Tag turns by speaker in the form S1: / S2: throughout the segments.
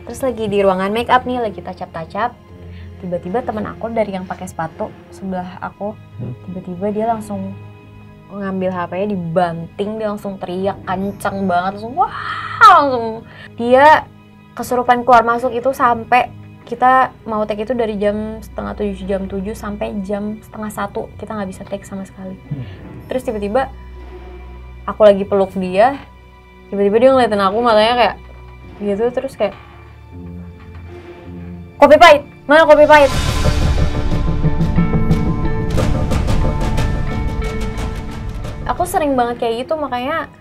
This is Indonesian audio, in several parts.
S1: Terus lagi di ruangan make up nih, lagi touch-up. Tiba-tiba teman aku dari yang pakai sepatu sebelah aku, tiba-tiba dia langsung ngambil HP-nya, dibanting, dia langsung teriak kencang banget, langsung wah, langsung dia kesurupan keluar masuk itu sampai kita mau take itu dari jam setengah 7, jam 7 sampai jam setengah 1 kita nggak bisa take sama sekali. Terus tiba-tiba aku lagi peluk dia, tiba-tiba dia ngeliatin aku matanya kayak gitu, terus kayak kopi pahit, mana kopi pahit? Aku sering banget kayak gitu, makanya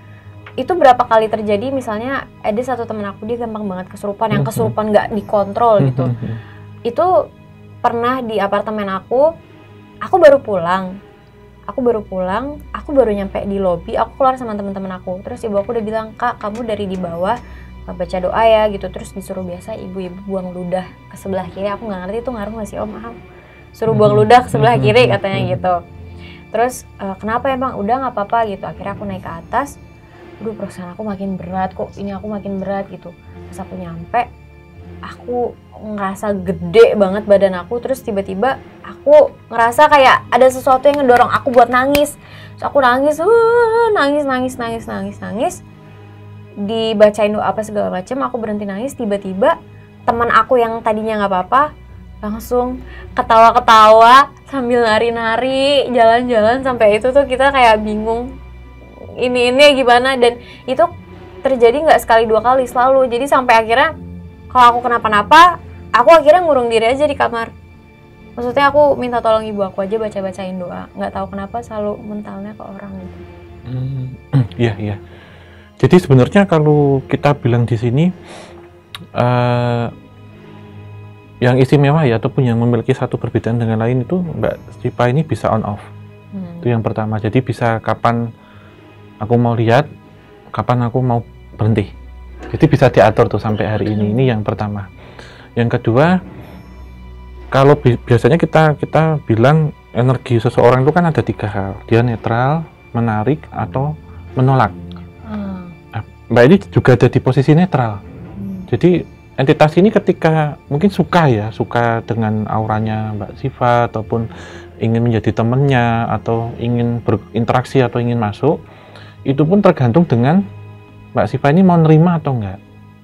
S1: itu berapa kali terjadi. Misalnya ada satu temen aku, dia gampang banget kesurupan, yang kesurupan nggak dikontrol gitu. Itu pernah di apartemen aku baru pulang, aku baru nyampe di lobi, aku keluar sama teman-teman aku. Terus ibu aku udah bilang, "Kak, kamu dari di bawah baca doa ya," gitu. Terus disuruh biasa ibu-ibu buang ludah ke sebelah kiri. Aku nggak ngerti itu ngaruh nggak sih, Om? Suruh buang ludah ke sebelah kiri katanya gitu. Terus kenapa emang? Udah nggak apa-apa gitu. Akhirnya aku naik ke atas. Aduh, perasaan aku makin berat, kok ini aku makin berat gitu. Pas aku nyampe, aku ngerasa gede banget badan aku. Terus tiba-tiba aku ngerasa kayak ada sesuatu yang ngedorong aku buat nangis. Terus aku nangis, nangis. Dibacain doa apa segala macam, aku berhenti nangis. Tiba-tiba teman aku yang tadinya nggak apa-apa langsung ketawa-ketawa sambil nari-nari, jalan-jalan. Sampai itu tuh kita kayak bingung ini gimana, dan itu terjadi nggak sekali dua kali, selalu. Jadi sampai akhirnya kalau aku kenapa-napa, aku akhirnya ngurung diri aja di kamar. Maksudnya aku minta tolong ibu aku aja baca-bacain doa. Nggak tahu kenapa selalu mentalnya ke orang gitu.
S2: Iya. Jadi sebenarnya kalau kita bilang di sini yang istimewa ya, ataupun yang memiliki satu perbedaan dengan lain itu Mbak Syifa ini bisa on off. Itu yang pertama. Jadi bisa kapan aku mau lihat, kapan aku mau berhenti. Jadi bisa diatur tuh sampai hari ini. Ini yang pertama. Yang kedua, kalau biasanya kita bilang energi seseorang itu kan ada 3 hal. Dia netral, menarik, atau menolak. Mbak ini juga ada di posisi netral. Jadi entitas ini ketika mungkin suka dengan auranya Mbak Syifa, ataupun ingin menjadi temannya, atau ingin berinteraksi, atau ingin masuk, itu pun tergantung dengan Mbak Syifa ini mau nerima atau enggak.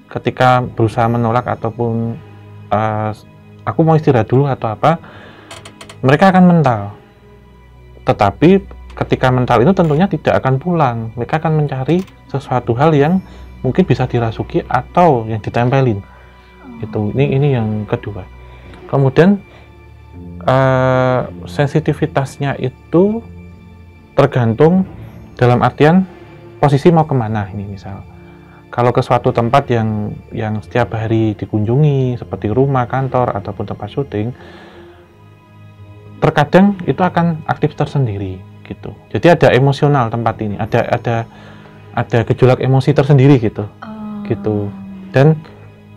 S2: Ketika berusaha menolak, ataupun aku mau istirahat dulu atau apa, mereka akan mental. Tetapi ketika mental itu tentunya tidak akan pulang. Mereka akan mencari sesuatu hal yang mungkin bisa dirasuki atau yang ditempelin. Itu ini yang kedua. Kemudian sensitivitasnya itu tergantung dalam artian posisi mau kemana. Ini misal kalau ke suatu tempat yang setiap hari dikunjungi seperti rumah, kantor, ataupun tempat syuting, terkadang itu akan aktif tersendiri gitu. Jadi ada emosional tempat ini, ada gejolak emosi tersendiri gitu. Gitu. Dan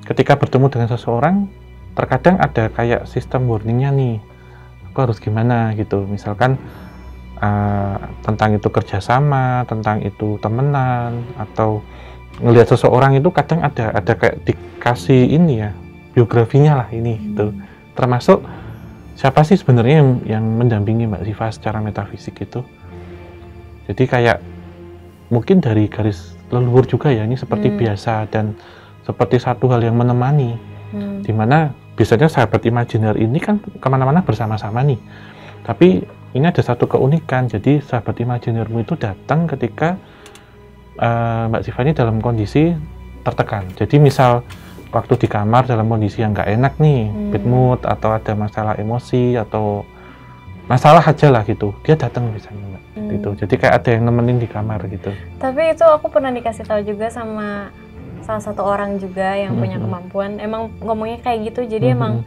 S2: ketika bertemu dengan seseorang, terkadang ada kayak sistem warningnya nih, aku harus gimana gitu. Misalkan tentang itu kerjasama, tentang itu temenan, atau ngelihat seseorang itu kadang ada kayak dikasih ini ya, biografinya lah ini gitu. Termasuk siapa sih sebenarnya yang mendampingi Mbak Syifa secara metafisik itu. Jadi kayak mungkin dari garis leluhur juga ya, ini seperti biasa dan seperti satu hal yang menemani, dimana biasanya sahabat imajiner ini kan kemana-mana bersama-sama nih, tapi ini ada satu keunikan. Jadi sahabat imajinermu itu datang ketika Mbak Syifa ini dalam kondisi tertekan. Jadi misal waktu di kamar dalam kondisi yang nggak enak nih, bad mood, atau ada masalah emosi, atau masalah aja lah gitu, dia datang misalnya Mbak, gitu. Jadi kayak ada yang nemenin di kamar gitu.
S1: Tapi itu aku pernah dikasih tahu juga sama salah satu orang juga yang punya kemampuan, emang ngomongnya kayak gitu. Jadi emang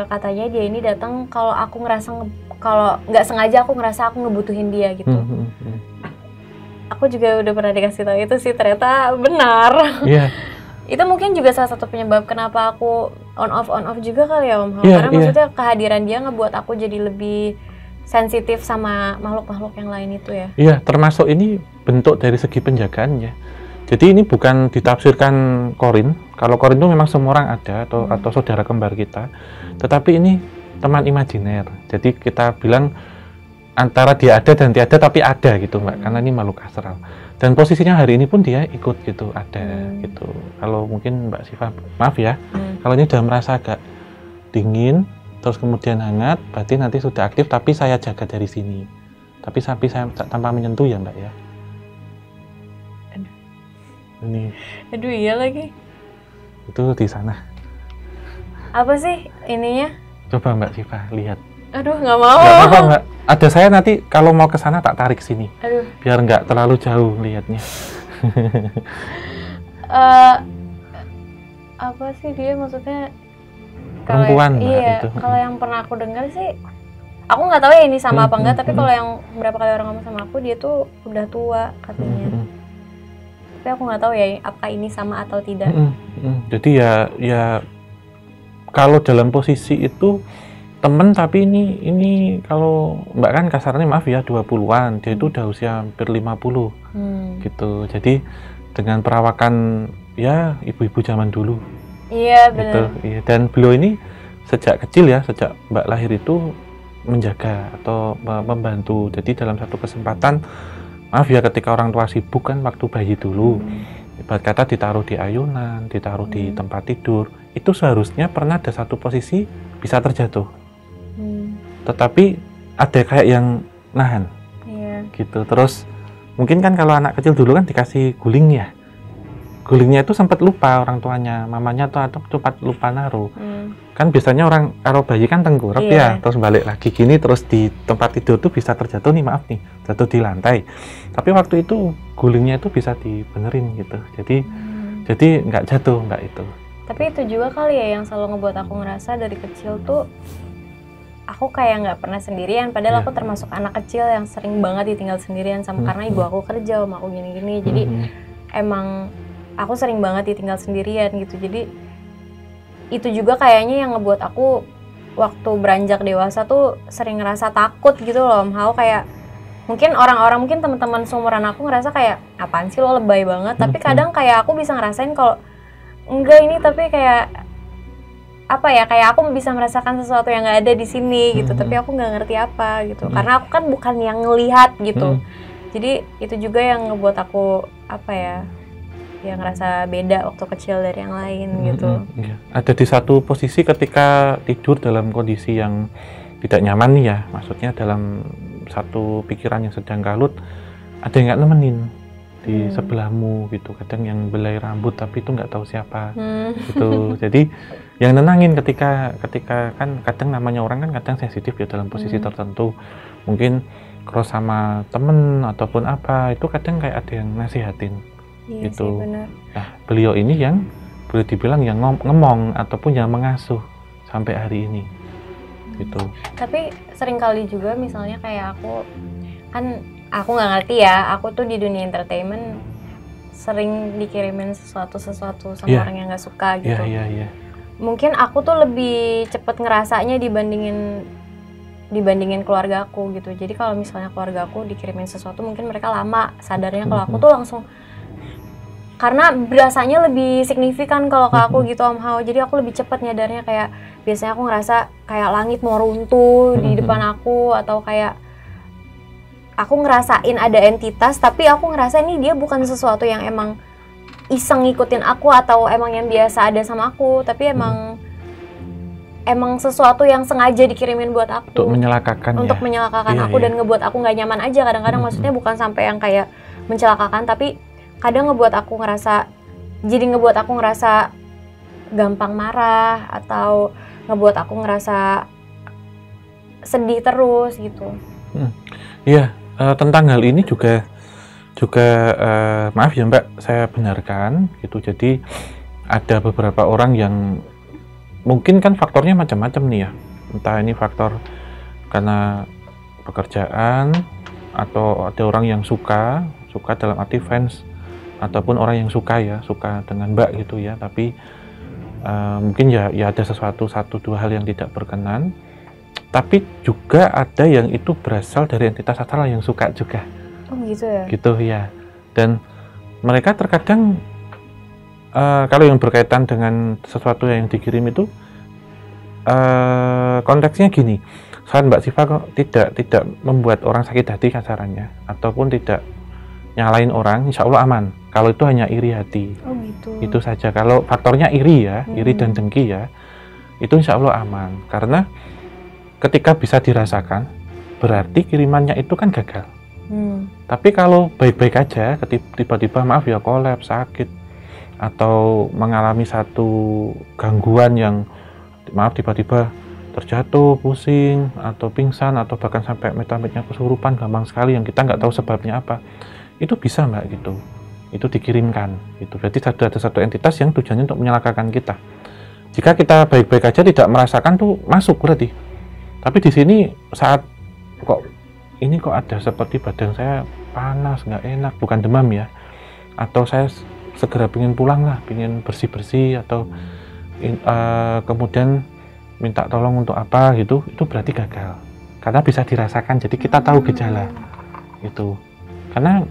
S1: katanya dia ini datang kalau aku ngerasa, kalau nggak sengaja aku ngerasa aku ngebutuhin dia gitu. Aku juga udah pernah dikasih tahu itu sih, ternyata benar.
S2: Iya.
S1: Itu mungkin juga salah satu penyebab kenapa aku on off juga kali ya Om. Karena maksudnya kehadiran dia ngebuat aku jadi lebih sensitif sama makhluk-makhluk yang lain itu ya.
S2: Iya, termasuk ini bentuk dari segi penjagaannya. Jadi ini bukan ditafsirkan Qorin Kalau korin itu memang semua orang ada atau saudara kembar kita, tetapi ini teman imajiner. Jadi kita bilang antara dia ada dan tiada, tapi ada gitu Mbak, karena ini makhluk astral. Dan posisinya hari ini pun dia ikut gitu, ada gitu. Kalau mungkin Mbak Siva, maaf ya, kalau ini udah merasa agak dingin, terus kemudian hangat, berarti nanti sudah aktif, tapi saya jaga dari sini. Tapi saya tanpa menyentuh ya Mbak ya. Ini.
S1: Aduh iya lagi.
S2: Itu di sana.
S1: Apa sih ininya?
S2: Coba Mbak Siva lihat.
S1: Aduh nggak mau.
S2: Nggak apa-apa Mbak. Ada saya nanti kalau mau ke sana tak tarik sini.
S1: Aduh.
S2: Biar nggak terlalu jauh lihatnya.
S1: Apa sih dia maksudnya?
S2: Perempuan Mbak,
S1: iya,
S2: itu.
S1: Kalau yang pernah aku dengar sih, aku nggak tahu ya ini sama apa enggak. Tapi kalau yang berapa kali orang ngomong sama aku, dia tuh udah tua katanya. Tapi aku nggak tahu ya apa ini sama atau tidak.
S2: Jadi ya kalau dalam posisi itu temen, tapi ini kalau Mbak kan kasarnya maaf ya 20-an, dia itu udah usia hampir 50 gitu. Jadi dengan perawakan ya ibu-ibu zaman dulu.
S1: Iya benar.
S2: Gitu, iya. Dan beliau ini sejak kecil ya, sejak Mbak lahir itu menjaga atau membantu. Jadi dalam satu kesempatan, maaf ya ketika orang tua sibuk kan waktu bayi dulu, ibarat kata ditaruh di ayunan, ditaruh di tempat tidur, itu seharusnya pernah ada satu posisi bisa terjatuh. Tetapi ada kayak yang nahan, gitu. Terus mungkin kan kalau anak kecil dulu kan dikasih guling ya, gulingnya itu sempat lupa orang tuanya, mamanya atau cepat lupa naruh. Kan biasanya orang kalau bayi kan tengkurap ya, terus balik lagi gini, terus di tempat tidur tuh bisa terjatuh nih, maaf nih, jatuh di lantai. Tapi waktu itu gulingnya itu bisa dibenerin gitu, jadi nggak jatuh Mbak itu.
S1: Tapi itu juga kali ya yang selalu ngebuat aku ngerasa dari kecil tuh aku kayak nggak pernah sendirian, padahal aku termasuk anak kecil yang sering banget ditinggal sendirian sama karena ibu aku kerja, sama aku gini-gini, jadi emang aku sering banget ditinggal sendirian gitu. Jadi itu juga kayaknya yang ngebuat aku waktu beranjak dewasa tuh sering ngerasa takut gitu loh. Mau kayak mungkin orang-orang, mungkin teman-teman seumuran aku ngerasa kayak apaan sih lo lebay banget, tapi kadang kayak aku bisa ngerasain kalau enggak ini, tapi kayak apa ya, kayak aku bisa merasakan sesuatu yang nggak ada di sini gitu, tapi aku nggak ngerti apa gitu, karena aku kan bukan yang ngelihat gitu. Jadi itu juga yang ngebuat aku apa ya, yang ngerasa beda waktu kecil dari yang lain gitu.
S2: Ada di satu posisi ketika tidur dalam kondisi yang tidak nyaman nih ya, maksudnya dalam satu pikiran yang sedang kalut, ada yang nggak nemenin di sebelahmu gitu, kadang yang belai rambut tapi itu nggak tahu siapa gitu. Jadi yang nenangin ketika kan kadang namanya orang kan kadang sensitif ya dalam posisi tertentu, mungkin cross sama temen ataupun apa, itu kadang kayak ada yang nasihatin.
S1: Iya
S2: gitu.
S1: sih, benar.
S2: Nah, beliau ini yang boleh dibilang yang ngemong ataupun yang mengasuh sampai hari ini, gitu. Tapi
S1: seringkali juga misalnya kayak aku nggak ngerti ya, aku tuh di dunia entertainment sering dikirimin sesuatu sama orang yang nggak suka gitu.
S2: Iya.
S1: Mungkin aku tuh lebih cepet ngerasanya dibandingin keluarga aku gitu. Jadi kalau misalnya keluarga aku dikirimin sesuatu, mungkin mereka lama sadarnya. Kalau aku tuh langsung, karena berasanya lebih signifikan kalau ke aku gitu Om Hao. Jadi aku lebih cepat nyadarnya, kayak biasanya aku ngerasa kayak langit mau runtuh di depan aku, atau kayak aku ngerasain ada entitas, tapi aku ngerasa ini dia bukan sesuatu yang emang iseng ngikutin aku atau emang yang biasa ada sama aku, tapi emang sesuatu yang sengaja dikirimin buat aku
S2: untuk menyelakakan
S1: aku dan ngebuat aku nggak nyaman aja kadang-kadang. Maksudnya bukan sampai yang kayak mencelakakan, tapi kadang ngebuat aku ngerasa gampang marah, atau ngebuat aku ngerasa sedih terus gitu.
S2: Iya, tentang hal ini juga maaf ya Mbak, saya benarkan gitu. Jadi ada beberapa orang yang mungkin kan faktornya macam-macam nih ya, entah ini faktor karena pekerjaan, atau ada orang yang suka dalam arti fans, ataupun orang yang suka dengan Mbak gitu ya, tapi mungkin ya ada satu dua hal yang tidak berkenan. Tapi juga ada yang itu berasal dari entitas astral yang suka juga.
S1: Oh gitu ya?
S2: Gitu ya. Dan mereka terkadang kalau yang berkaitan dengan sesuatu yang dikirim itu konteksnya gini, saat Mbak Siva kok tidak membuat orang sakit hati kasarannya, ataupun tidak nyalain orang, insya Allah aman. Kalau itu hanya iri hati, itu saja. Kalau faktornya iri ya, iri dan dengki ya, itu insya Allah aman. Karena ketika bisa dirasakan, berarti kirimannya itu kan gagal. Tapi kalau baik-baik aja, tiba-tiba maaf ya kolaps, sakit, atau mengalami satu gangguan yang maaf tiba-tiba terjatuh, pusing, atau pingsan, atau bahkan sampai meta-metanya kesurupan gampang sekali yang kita nggak tahu sebabnya apa, itu bisa Mbak gitu, itu dikirimkan gitu. Berarti ada satu entitas yang tujuannya untuk menyalahkan kita. Jika kita baik-baik aja tidak merasakan tuh masuk berarti. Tapi di sini saat kok ini kok ada seperti badan saya panas, nggak enak, bukan demam ya, atau saya segera pengen pulang lah, pengen bersih-bersih, atau kemudian minta tolong untuk apa gitu, itu berarti gagal karena bisa dirasakan. Jadi kita tahu gejala itu, karena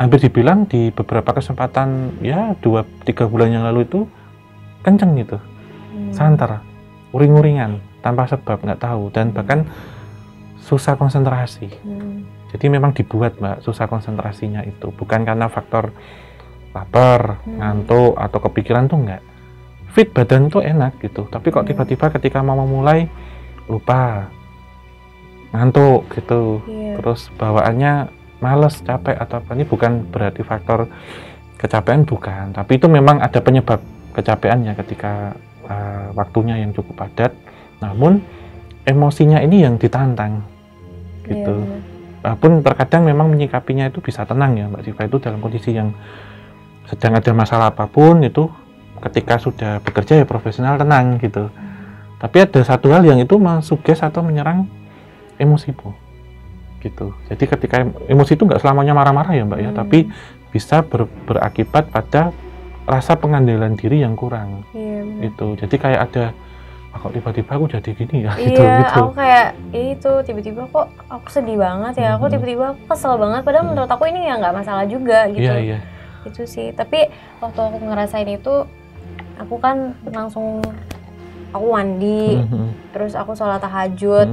S2: hampir dibilang di beberapa kesempatan ya 2-3 bulan yang lalu itu kenceng gitu, santer, uring-uringan tanpa sebab, nggak tahu, dan bahkan susah konsentrasi. Jadi memang dibuat Mbak susah konsentrasinya itu, bukan karena faktor lapar, ngantuk, atau kepikiran tuh enggak. Fit badan tuh enak gitu, tapi kok tiba-tiba ketika mau memulai lupa, ngantuk gitu, terus bawaannya males, capek atau apa. Ini bukan berarti faktor kecapean, bukan, tapi itu memang ada penyebab kecapeannya ketika waktunya yang cukup padat, namun emosinya ini yang ditantang gitu. Walaupun terkadang memang menyikapinya itu bisa tenang ya Mbak Siva, itu dalam kondisi yang sedang ada masalah apapun itu, ketika sudah bekerja ya profesional, tenang gitu. Tapi ada satu hal yang itu mensuges atau menyerang emosimu gitu. Jadi ketika emosi itu nggak selamanya marah-marah ya Mbak ya, tapi bisa berakibat pada rasa pengendalian diri yang kurang gitu. Jadi kayak ada kok tiba-tiba aku jadi gini ya gitu.
S1: Aku kayak itu tiba-tiba kok aku sedih banget ya, aku tiba-tiba aku kesel banget, padahal menurut aku ini ya nggak masalah juga gitu. Itu sih. Tapi waktu aku ngerasain itu, aku kan langsung aku mandi, terus aku sholat tahajud,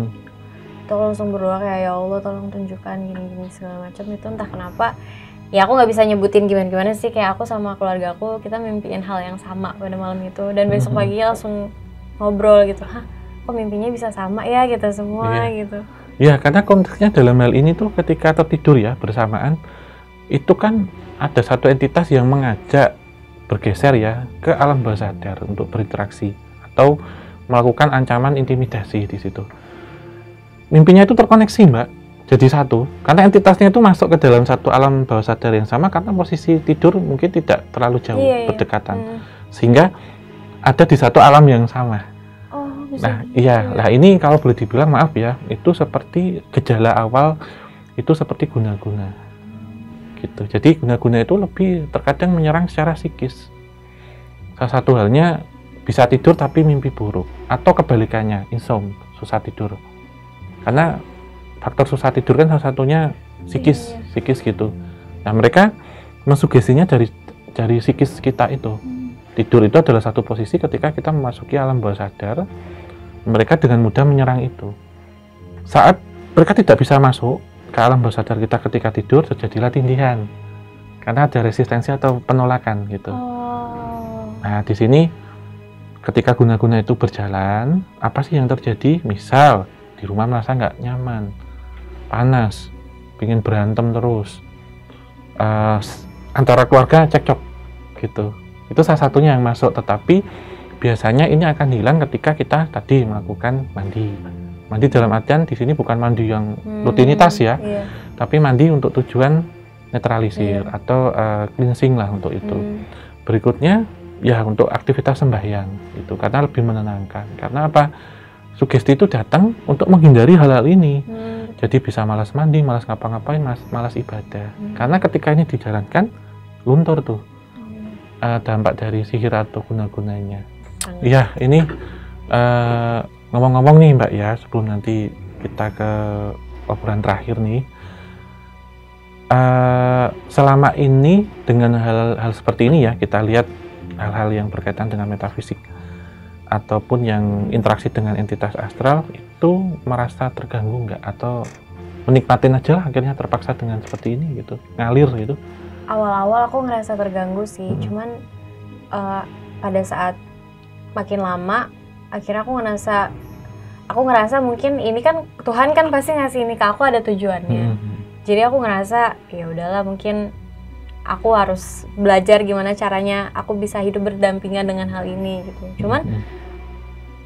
S1: terus langsung berdoa kayak ya Allah tolong tunjukkan gini-gini segala macam. Itu entah kenapa ya aku nggak bisa nyebutin gimana sih, kayak aku sama keluarga aku kita mimpiin hal yang sama pada malam itu, dan besok pagi langsung ngobrol gitu, kok mimpinya bisa sama ya kita semua gitu.
S2: Ya karena konteksnya dalam hal ini tuh ketika tertidur ya bersamaan, itu kan ada satu entitas yang mengajak bergeser ya ke alam bawah sadar untuk berinteraksi atau melakukan ancaman intimidasi di situ. Mimpinya itu terkoneksi Mbak, jadi satu, karena entitasnya itu masuk ke dalam satu alam bawah sadar yang sama, karena posisi tidur mungkin tidak terlalu jauh berdekatan, sehingga ada di satu alam yang sama. Nah lah ini kalau boleh dibilang maaf ya, itu seperti gejala awal, itu seperti guna-guna gitu. Jadi guna-guna itu lebih terkadang menyerang secara psikis. Salah satu halnya bisa tidur tapi mimpi buruk, atau kebalikannya insomnia, susah tidur. Karena faktor susah tidur kan salah satunya psikis gitu. Nah mereka mensugestinya dari psikis kita itu. Tidur itu adalah satu posisi ketika kita memasuki alam bawah sadar, mereka dengan mudah menyerang itu. Saat mereka tidak bisa masuk ke alam bawah sadar kita ketika tidur, terjadilah tindihan karena ada resistensi atau penolakan gitu. Nah di sini ketika guna-guna itu berjalan, apa sih yang terjadi? Misal di rumah merasa nggak nyaman, panas, pingin berantem terus, antara keluarga cekcok gitu. Itu salah satunya yang masuk, tetapi biasanya ini akan hilang ketika kita tadi melakukan mandi. Mandi dalam artian di sini bukan mandi yang rutinitas ya, tapi mandi untuk tujuan netralisir atau cleansing lah untuk itu. Berikutnya ya untuk aktivitas sembahyang itu, karena lebih menenangkan. Karena apa? Sugesti itu datang untuk menghindari hal-hal ini. Jadi bisa malas mandi, malas ngapa-ngapain, malas ibadah. Karena ketika ini dijalankan, luntur tuh dampak dari sihir atau guna-gunanya. Iya, ini ngomong-ngomong nih Mbak ya, sebelum nanti kita ke obrolan terakhir nih, selama ini dengan hal-hal seperti ini ya, kita lihat hal-hal yang berkaitan dengan metafisik ataupun yang interaksi dengan entitas astral itu merasa terganggu nggak, atau menikmatin aja lah akhirnya terpaksa dengan seperti ini gitu, ngalir gitu?
S1: Awal-awal aku ngerasa terganggu sih, cuman pada saat makin lama akhirnya aku ngerasa mungkin ini kan Tuhan kan pasti ngasih ini ke aku ada tujuannya. Jadi aku ngerasa ya udahlah, mungkin aku harus belajar gimana caranya aku bisa hidup berdampingan dengan hal ini gitu. Cuman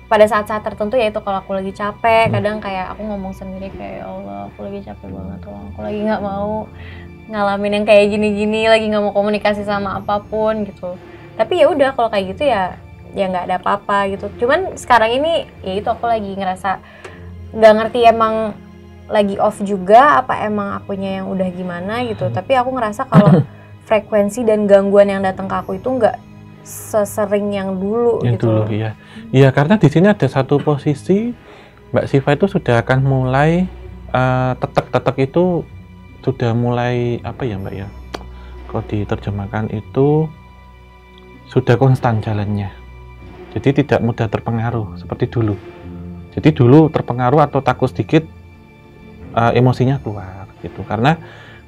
S1: pada saat-saat tertentu, yaitu kalau aku lagi capek, kadang kayak aku ngomong sendiri kayak, ya Allah, aku lagi capek banget, tolong, aku lagi nggak mau ngalamin yang kayak gini-gini, lagi nggak mau komunikasi sama apapun gitu. Tapi ya udah, kalau kayak gitu ya nggak ada apa-apa gitu. Cuman sekarang ini ya itu aku lagi ngerasa nggak ngerti emang lagi off juga apa emang akunya yang udah gimana gitu. Tapi aku ngerasa kalau frekuensi dan gangguan yang datang ke aku itu nggak sesering yang dulu
S2: yang
S1: gitu.
S2: Dulu ya. Iya, karena di sini ada satu posisi Mbak Siva itu sudah akan mulai tetek-tetek itu sudah mulai apa ya Mbak ya? Kalau diterjemahkan itu sudah konstan jalannya. Jadi tidak mudah terpengaruh seperti dulu. Jadi dulu terpengaruh atau takut sedikit emosinya keluar gitu. Karena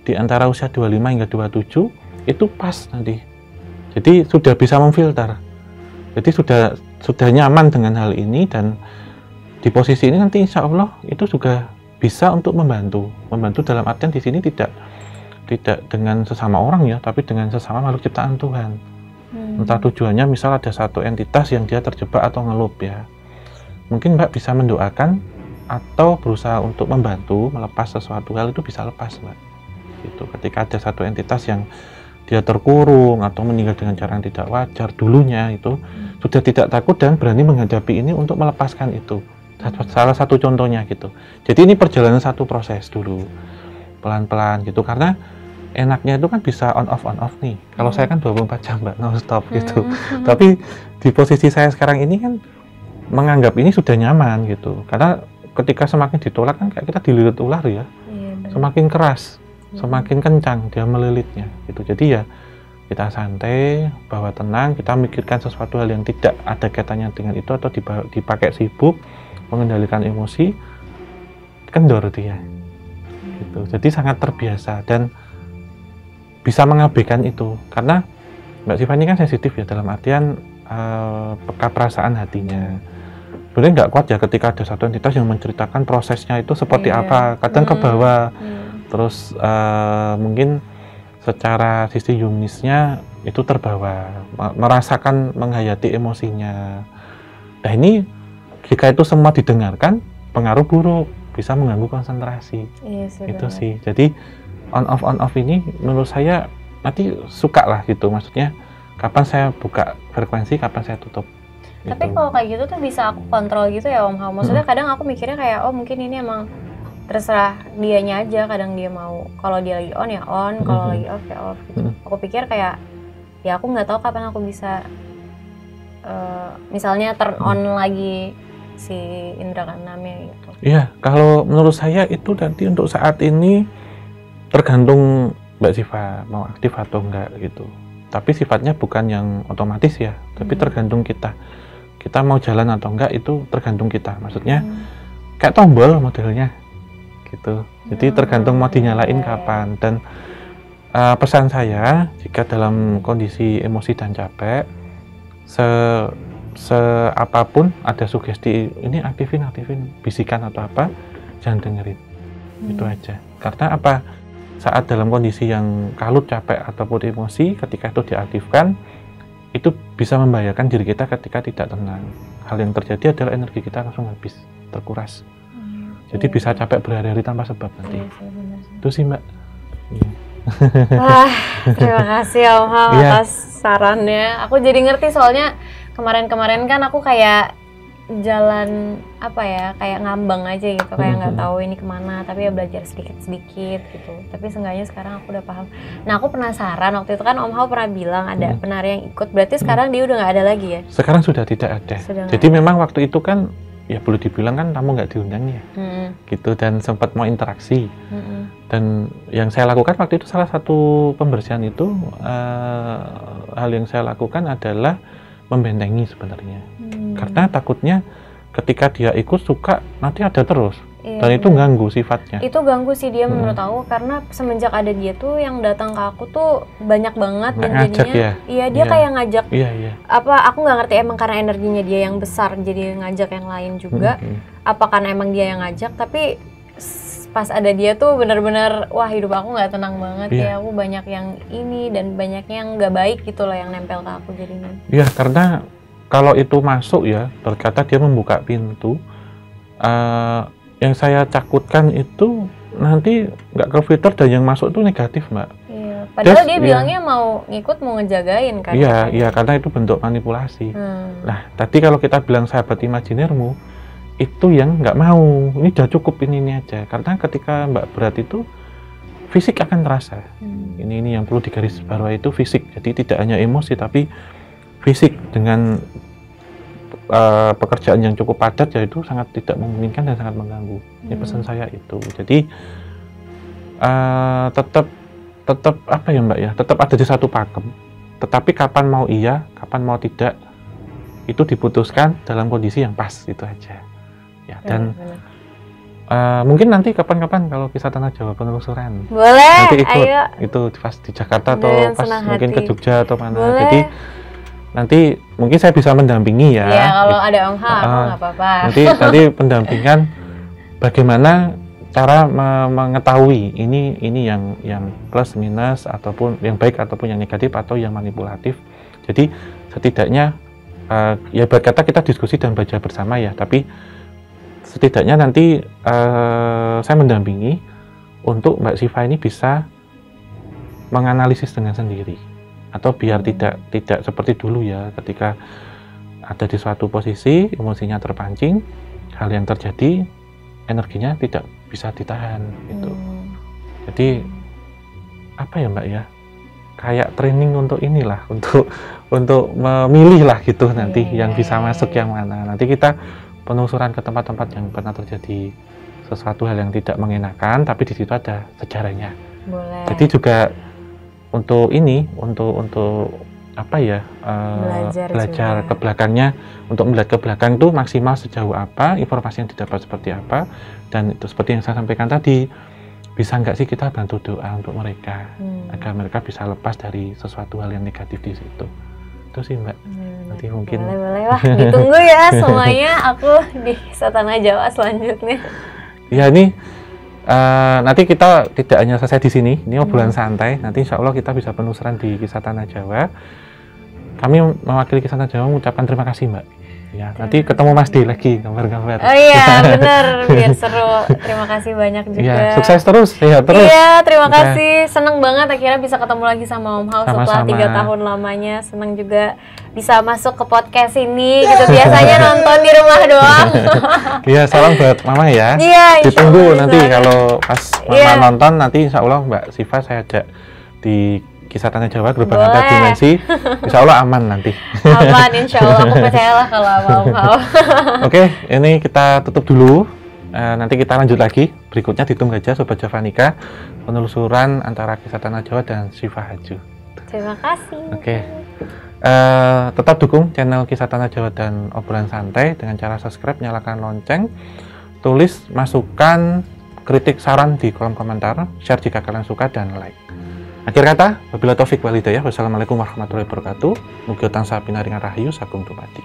S2: di antara usia 25 hingga 27 itu pas nanti. Jadi sudah bisa memfilter. Jadi sudah nyaman dengan hal ini, dan di posisi ini nanti insya Allah itu juga bisa untuk membantu dalam artian di sini tidak dengan sesama orang ya, tapi dengan sesama makhluk ciptaan Tuhan. Entah tujuannya misal ada satu entitas yang dia terjebak atau ngelup ya, mungkin Mbak bisa mendoakan atau berusaha untuk membantu melepas sesuatu hal, itu bisa lepas Mbak gitu. Ketika ada satu entitas yang dia terkurung atau meninggal dengan cara yang tidak wajar dulunya, itu sudah tidak takut dan berani menghadapi ini untuk melepaskan itu. Salah satu contohnya gitu. Jadi ini perjalanan satu proses dulu, pelan-pelan gitu, karena enaknya itu kan bisa on off nih. Kalau saya kan 24 jam Mbak, non stop gitu. Tapi di posisi saya sekarang ini kan menganggap ini sudah nyaman gitu. Karena ketika semakin ditolak kan kayak kita dililit ular ya. Semakin keras, semakin kencang dia melilitnya gitu. Jadi ya kita santai, bawa tenang, kita mikirkan sesuatu hal yang tidak ada kaitannya dengan itu atau dipakai sibuk, mengendalikan emosi, kendor dia gitu. Jadi sangat terbiasa dan bisa mengabaikan itu, karena Mbak Siva ini kan sensitif ya, dalam artian peka perasaan hatinya. Sebenarnya nggak kuat ya ketika ada satu entitas yang menceritakan prosesnya itu seperti apa, kadang ke bawah, terus mungkin secara sisi yunisnya itu terbawa, merasakan, menghayati emosinya. Nah ini jika itu semua didengarkan, pengaruh buruk, bisa mengganggu konsentrasi. Itu sih. Jadi on off ini menurut saya nanti suka lah gitu, maksudnya kapan saya buka frekuensi, kapan saya tutup.
S1: Tapi gitu. Kalau kayak gitu tuh bisa aku kontrol gitu ya Om Hao. Maksudnya kadang aku mikirnya kayak, oh mungkin ini emang terserah dianya aja, kadang dia mau, kalau dia lagi on ya on, kalau lagi off ya off gitu. Aku pikir kayak, ya aku nggak tahu kapan aku bisa misalnya turn on lagi si indra keenamnya gitu. Iya,
S2: kalau menurut saya itu nanti untuk saat ini tergantung Mbak Siva mau aktif atau enggak gitu. Tapi sifatnya bukan yang otomatis ya, tapi tergantung kita. Kita mau jalan atau enggak itu tergantung kita. Maksudnya kayak tombol modelnya gitu. Jadi tergantung mau dinyalain kapan. Dan pesan saya, jika dalam kondisi emosi dan capek, apapun ada sugesti ini aktifin bisikan atau apa, jangan dengerin. Itu aja. Karena apa? Saat dalam kondisi yang kalut, capek ataupun emosi, ketika itu diaktifkan, itu bisa membahayakan diri kita ketika tidak tenang. Hal yang terjadi adalah energi kita langsung habis, terkuras. Jadi bisa capek berhari-hari tanpa sebab nanti. Itu sih Mbak.
S1: Wah, terima kasih Om Hao atas sarannya. Aku jadi ngerti, soalnya kemarin-kemarin kan aku kayak jalan apa ya, kayak ngambang aja gitu, kayak nggak tahu ini kemana, tapi ya belajar sedikit-sedikit gitu. Tapi seenggaknya sekarang aku udah paham. Nah aku penasaran, waktu itu kan Om Hao pernah bilang ada penari yang ikut, berarti sekarang dia udah nggak ada lagi ya?
S2: Sekarang sudah tidak ada. Jadi memang waktu itu kan ya boleh dibilang kan tamu nggak diundang ya, gitu, dan sempat mau interaksi. Dan yang saya lakukan waktu itu, salah satu pembersihan itu, hal yang saya lakukan adalah membentengi sebenarnya, karena takutnya ketika dia ikut suka nanti ada terus. Dan itu ganggu sifatnya.
S1: Itu ganggu sih dia menurut aku, karena semenjak ada dia tuh yang datang ke aku tuh banyak banget, dan jadinya iya dia kayak ngajak. Apa aku nggak ngerti, emang karena energinya dia yang besar jadi ngajak yang lain juga. Apa karena emang dia yang ngajak, tapi pas ada dia tuh bener-bener wah hidup aku nggak tenang banget. Kayak aku banyak yang ini dan banyak yang nggak baik gitu loh yang nempel ke aku jadinya. Iya,
S2: karena kalau itu masuk ya, berkata dia membuka pintu. Yang saya takutkan itu nanti nggak ke filter dan yang masuk itu negatif, Mbak.
S1: Iya, padahal dia bilangnya mau ngikut, mau ngejagain kan.
S2: Iya, karena itu bentuk manipulasi. Nah, tadi kalau kita bilang sahabat imajinermu, itu yang nggak mau. Ini udah cukup, ini aja. Karena ketika Mbak berat itu, fisik akan terasa. Ini yang perlu digarisbawahi, itu fisik. Jadi tidak hanya emosi, tapi fisik dengan pekerjaan yang cukup padat, yaitu sangat tidak memungkinkan dan sangat mengganggu. Ini pesan saya itu. Jadi tetap apa ya Mbak ya, tetap ada di satu pakem. Tetapi kapan mau iya, kapan mau tidak, itu diputuskan dalam kondisi yang pas, itu aja. Ya, dan mungkin nanti kapan-kapan kalau Kisah Tanah Jawa penelusuran,
S1: boleh,
S2: nanti ikut.
S1: Ayo.
S2: Itu pas di Jakarta atau pas mungkin ke Jogja atau mana.
S1: Boleh.
S2: Jadi nanti mungkin saya bisa mendampingi ya.
S1: Iya, kalau ada Om Ha, aku nggak apa-apa.
S2: Nanti pendampingan bagaimana cara mengetahui ini yang plus minus, ataupun yang baik ataupun yang negatif, atau yang manipulatif. Jadi setidaknya ya berkata kita diskusi dan baca bersama ya, tapi setidaknya nanti saya mendampingi untuk Mbak Siva ini bisa menganalisis dengan sendiri. Atau biar tidak seperti dulu ya, ketika ada di suatu posisi, emosinya terpancing, hal yang terjadi, energinya tidak bisa ditahan gitu. Jadi apa ya Mbak ya, kayak training untuk inilah, untuk memilih lah gitu nanti yang bisa masuk yang mana. Nanti kita penelusuran ke tempat-tempat yang pernah terjadi sesuatu hal yang tidak mengenakan, tapi di situ ada sejarahnya.
S1: Boleh.
S2: Jadi juga untuk apa ya, belajar ke belakangnya, untuk melihat ke belakang itu maksimal sejauh apa, informasi yang didapat seperti apa, dan itu seperti yang saya sampaikan tadi, bisa nggak sih kita bantu doa untuk mereka agar mereka bisa lepas dari sesuatu hal yang negatif di situ. Itu sih Mbak. Nanti mungkin
S1: boleh wah, ditunggu ya semuanya aku di Kisah Tanah Jawa selanjutnya.
S2: Ya ini nanti kita tidak hanya selesai di sini, ini obrolan santai. Nanti insya Allah kita bisa penelusuran di Kisah Tanah Jawa. Kami mewakili Kisah Tanah Jawa mengucapkan terima kasih Mbak. Ya, nanti ketemu Mas D lagi, gambar-gambar.
S1: Oh iya, benar, biar seru. Terima kasih banyak juga.
S2: Ya, sukses terus, sehat terus.
S1: Iya, terima kasih. Seneng banget akhirnya bisa ketemu lagi sama Om Hao setelah 3 tahun lamanya. Seneng juga bisa masuk ke podcast ini gitu. Biasanya nonton di rumah doang.
S2: Iya, salam buat Mama ya.
S1: Iya,
S2: ditunggu nanti kalau pas Mama nonton, nanti insya Allah Mbak Siva saya ajak di Kisah Tanah Jawa Gerbang Antar Dimensi. Insya Allah aman nanti.
S1: Aman, insya Allah. Aku percayalah kalau mau.
S2: Oke, ini kita tutup dulu. Nanti kita lanjut lagi. Berikutnya ditunggu aja Sobat Javanika, penelusuran antara Kisah Tanah Jawa dan Siva Haju.
S1: Terima kasih.
S2: Oke. Tetap dukung channel Kisah Tanah Jawa dan Obrolan Santai dengan cara subscribe, nyalakan lonceng, tulis masukan, kritik, saran di kolom komentar, share jika kalian suka, dan like. Akhir kata, wabillahi taufik wal hidayah. Wassalamualaikum warahmatullahi wabarakatuh. Mugi tansah pinaringan rahayu sagung dumadi.